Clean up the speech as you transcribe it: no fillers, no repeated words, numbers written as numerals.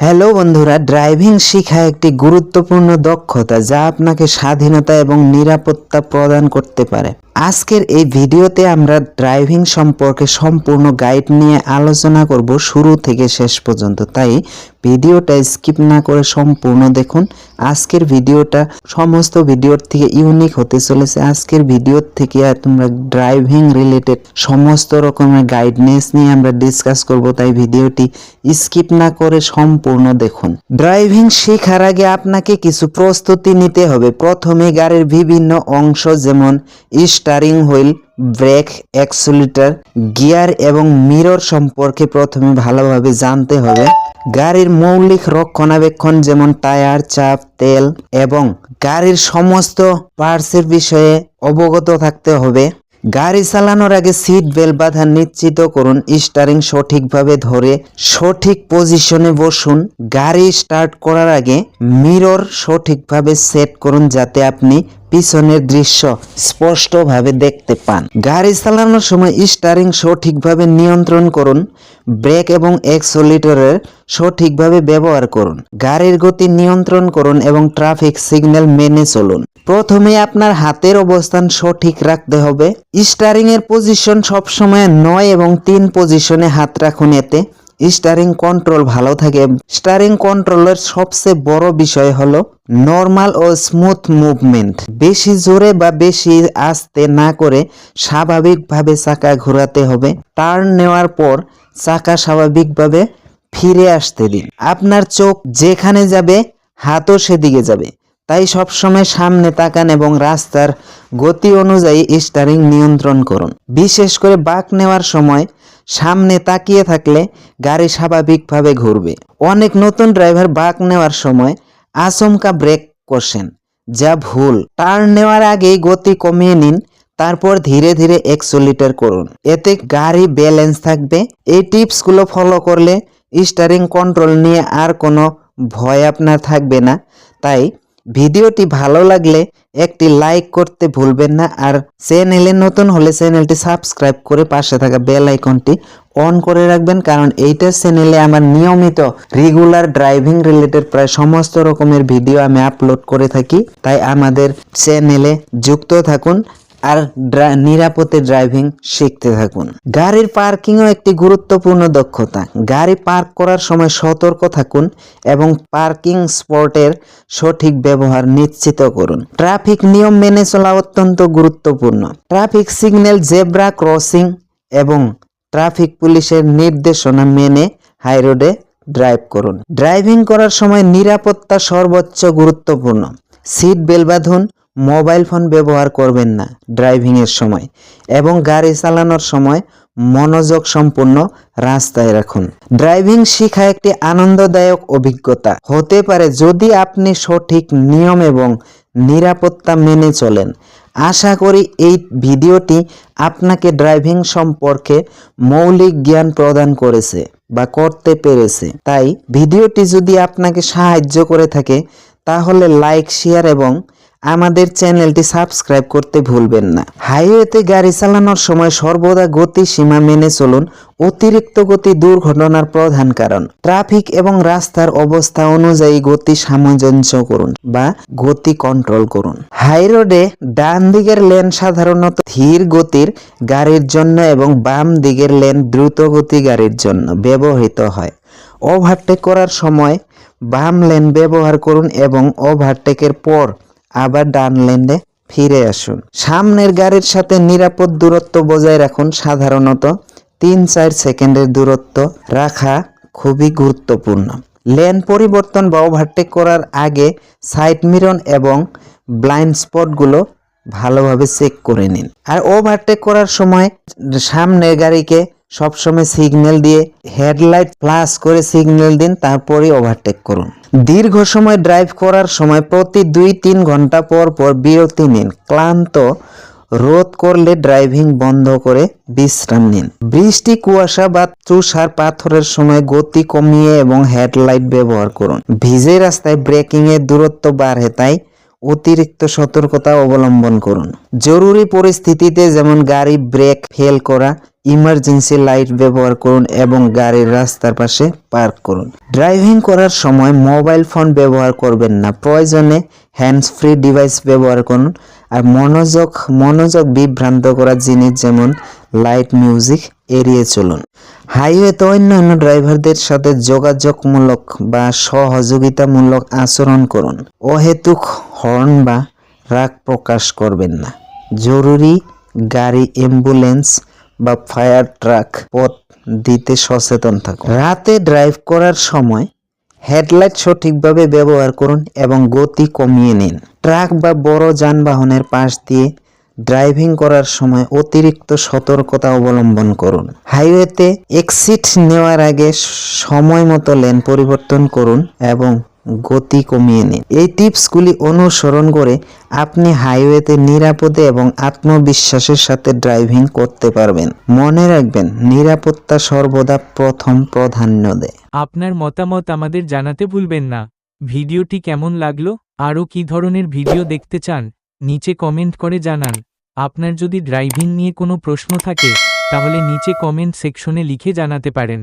Hello বন্ধুরা, driving শেখা একটি গুরুত্বপূর্ণ দক্ষতা যা আপনাকে স্বাধীনতা এবং নিরাপত্তা প্রদান করতে পারে। আজকের এই ভিডিওতে আমরা ড্রাইভিং সম্পর্কে সম্পূর্ণ গাইড নিয়ে আলোচনা করব শুরু থেকে শেষ পর্যন্ত, তাই ভিডিওটা স্কিপ না করে সম্পূর্ণ দেখুন। আজকের ভিডিওটা সমস্ত ভিডিওর থেকে ইউনিক হতে চলেছে। আজকের ভিডিওর থেকে তোমরা ড্রাইভিং রিলেটেড সমস্ত রকমের গাইডনেস নিয়ে আমরা ডিসকাস করব, তাই ভিডিওটি স্কিপ না করে সম্পূর্ণ দেখুন। ড্রাইভিং শেখার আগে আপনাকে কিছু প্রস্তুতি নিতে হবে। প্রথমে গাড়ির বিভিন্ন অংশ যেমন steering wheel, brake, accelerator, gear এবং মিরর সম্পর্কে প্রথমে ভালোভাবে জানতে হবে। গাড়ির মৌলিক রক্ষণাবেক্ষণ যেমন টায়ার, চাপ, তেল এবং গাড়ির সমস্ত পার্টসের বিষয়ে অবগত থাকতে হবে। গাড়ি চালানোর আগে সিট বেল্ট বাঁধা নিশ্চিত করুন। স্টিয়ারিং সঠিকভাবে ধরে সঠিক পজিশনে বসুন। গাড়ি স্টার্ট করার আগে মিরর সঠিকভাবে সেট করুন যাতে আপনি পিছনের দৃশ্য স্পষ্টভাবে দেখতে পান। গাড়ি চালানোর সময় স্টিয়ারিং সঠিকভাবে নিয়ন্ত্রণ করুন। ব্রেক এবং অ্যাক্সিলারেটরের সঠিকভাবে ব্যবহার করুন। গাড়ির গতি নিয়ন্ত্রণ করুন এবং ট্রাফিক সিগন্যাল মেনে চলুন। প্রথমে আপনার হাতের অবস্থান সঠিক রাখতে হবে। স্টিয়ারিং এর পজিশন সবসময় 9 এবং 3 পজিশনে হাত রাখুন, এতে স্টিয়ারিং কন্ট্রোল ভালো থাকে। স্টিয়ারিং কন্ট্রোলের সবচেয়ে বড় বিষয় হলো নর্মাল ও স্মুথ মুভমেন্ট। বেশি জোরে বা বেশি আস্তে না করে স্বাভাবিকভাবে চাকা ঘোরাতে হবে। টার্ন নেওয়ার পর চাকা স্বাভাবিকভাবে ফিরে আসতে দিন। আপনার চোখ যেখানে যাবে হাতও সেদিকে যাবে, তাই সবসময় সামনে তাকান এবং রাস্তার গতি অনুযায়ী স্টিয়ারিং নিয়ন্ত্রণ করুন। বিশেষ করে বাঁক নেওয়ার সময় সামনে তাকিয়ে থাকলে গাড়ি স্বাভাবিকভাবে ঘুরবে। অনেক নতুন ড্রাইভার বাঁক নেওয়ার সময় আচমকা ব্রেক কষেন, যা ভুল। টার্ন নেওয়ার আগেই গতি কমিয়ে নিন, তারপর ধীরে ধীরে অ্যাক্সিলারেটর করুন, এতে গাড়ি ব্যালেন্স থাকবে। এই টিপসগুলো ফলো করলে স্টিয়ারিং কন্ট্রোল নিয়ে আর কোনো ভয় আপনার থাকবে না। তাই ভিডিওটি ভালো লাগলে একটি লাইক করতে ভুলবেন না, আর চ্যানেলে নতুন হলে চ্যানেলটি সাবস্ক্রাইব করে পাশে থাকা বেল আইকনটি অন করে রাখবেন, কারণ এইটা চ্যানেলে আমার নিয়মিত রেগুলার ড্রাইভিং রিলেটেড প্রায় সমস্ত রকমের ভিডিও আমি আপলোড করে থাকি। তাই আমাদের চ্যানেলে যুক্ত থাকুন আর নিরাপদে ড্রাইভিং শিখতে থাকুন। গাড়ির পার্কিংও একটি গুরুত্বপূর্ণ দক্ষতা। গাড়ি পার্ক করার সময় সতর্ক থাকুন এবং পার্কিং স্পটের সঠিক ব্যবহার নিশ্চিত করুন। ট্রাফিক নিয়ম মেনে চলা অত্যন্ত গুরুত্বপূর্ণ। ট্রাফিক সিগন্যাল, জেব্রা ক্রসিং এবং ট্রাফিক পুলিশের নির্দেশনা মেনে হাই রোডে ড্রাইভ করুন। ড্রাইভিং করার সময় নিরাপত্তা সর্বোচ্চ গুরুত্বপূর্ণ। সিট বেল্ট বাঁধুন, মোবাইল ফোন ব্যবহার করবেন না ড্রাইভিং এর সময় এবং গাড়ি চালানোর সময় মনোযোগ সম্পন্ন রাস্তায় রাখুন। ড্রাইভিং শেখা একটি আনন্দদায়ক অভিজ্ঞতা হতে পারে যদি আপনি সঠিক নিয়ম এবং নিরাপত্তা মেনে চলেন। আশা করি এই ভিডিওটি আপনাকে ড্রাইভিং সম্পর্কে মৌলিক জ্ঞান প্রদান করেছে বা করতে পেরেছে। তাই ভিডিওটি যদি আপনাকে সাহায্য করে থাকে তাহলে লাইক, শেয়ার এবং আমাদের চ্যানেলটি সাবস্ক্রাইব করতে ভুলবেন না। হাইওয়েতে গাড়ি চালানোর সময় সর্বদা গতি সীমা মেনে চলুন। অতিরিক্ত গতি দুর্ঘটনার প্রধান কারণ। ট্রাফিক এবং রাস্তার অবস্থা অনুযায়ী গতি সামঞ্জস্য করুন বা গতি কন্ট্রোল করুন। হাই রোডে ডান দিকের লেন সাধারণত ধীর গতির গাড়ির জন্য এবং বাম দিকের লেন দ্রুত গতি গাড়ির জন্য ব্যবহৃত হয়। ওভারটেক করার সময় বাম লেন ব্যবহার করুন এবং ওভারটেকের পর আবার ডান লেনে ফিরে আসুন। সামনের গাড়ির সাথে নিরাপদ দূরত্ব বজায় রাখুন। সাধারণত 3-4 সেকেন্ডের দূরত্ব রাখা খুবই গুরুত্বপূর্ণ। লেন পরিবর্তন বা ওভারটেক করার আগে সাইড মিরর এবং ব্লাইন্ড স্পটগুলো ভালোভাবে চেক করে নিন। আর ওভারটেক করার সময় সামনের গাড়িকে সবসময় সিগন্যাল দিয়ে হেডলাইট ফ্ল্যাশ করে সিগন্যাল দিন, তারপরে ওভারটেক করুন। দীর্ঘ সময় ড্রাইভ করার সময় প্রতি 2-3 ঘন্টা পর পর বিরতি নিন। ক্লান্ত রোধ করলে ড্রাইভিং বন্ধ করে বিশ্রাম নিন। বৃষ্টি, কুয়াশা বা তুষার পাথরের সময় গতি কমিয়ে এবং হেডলাইট ব্যবহার করুন। ভিজে রাস্তায় ব্রেকিং এর দূরত্ব বাড়ে, তাই অতিরিক্ত সতর্কতা অবলম্বন করুন। জরুরি পরিস্থিতিতে যেমন গাড়ি ব্রেক ফেল করা, ইমার্জেন্সি লাইট ব্যবহার করুন এবং গাড়ির রাস্তার পাশে পার্ক করুন। ড্রাইভিং করার সময় মোবাইল ফোন ব্যবহার করবেন না। প্রয়োজনে হ্যান্ডস ফ্রি ডিভাইস ব্যবহার করুন। আর মনোযোগ বিভ্রান্ত করা জিনিস যেমন লাইট মিউজিক এড়িয়ে চলুন। হাইওয়েতে অন্যান্য ড্রাইভারদের সাথে যোগাযোগমূলক বা সহযোগিতামূলক আচরণ করুন। অহেতুক হর্ন বা রাগ প্রকাশ করবেন না। জরুরি গাড়ি, অ্যাম্বুলেন্স বা ফায়ার ট্রাক পথ দিতে সচেতন থাকুন। রাতে ড্রাইভ করার সময় হেডলাইট সঠিকভাবে ব্যবহার করুন এবং গতি কমিয়ে নিন। ট্রাক বা বড় যানবাহনের পাশ দিয়ে ড্রাইভিং করার সময় অতিরিক্ত সতর্কতা অবলম্বন করুন। হাইওয়েতে এক্সিট নেওয়ার আগে সময় মতো লেন পরিবর্তন করুন এবং গতি কমিয়ে নিন। এই টিপসগুলি অনুসরণ করে আপনি হাইওয়েতে নিরাপদে এবং আত্মবিশ্বাসের সাথে ড্রাইভিং করতে পারবেন। মনে রাখবেন, নিরাপত্তা সর্বদা প্রথম প্রাধান্য দেয়। আপনার মতামত আমাদের জানাতে ভুলবেন না। ভিডিওটি কেমন লাগলো, আরও কী ধরনের ভিডিও দেখতে চান, নিচে কমেন্ট করে জানান। আপনার যদি ড্রাইভিং নিয়ে কোনো প্রশ্ন থাকে তাহলে নিচে কমেন্ট সেকশনে লিখে জানাতে পারেন।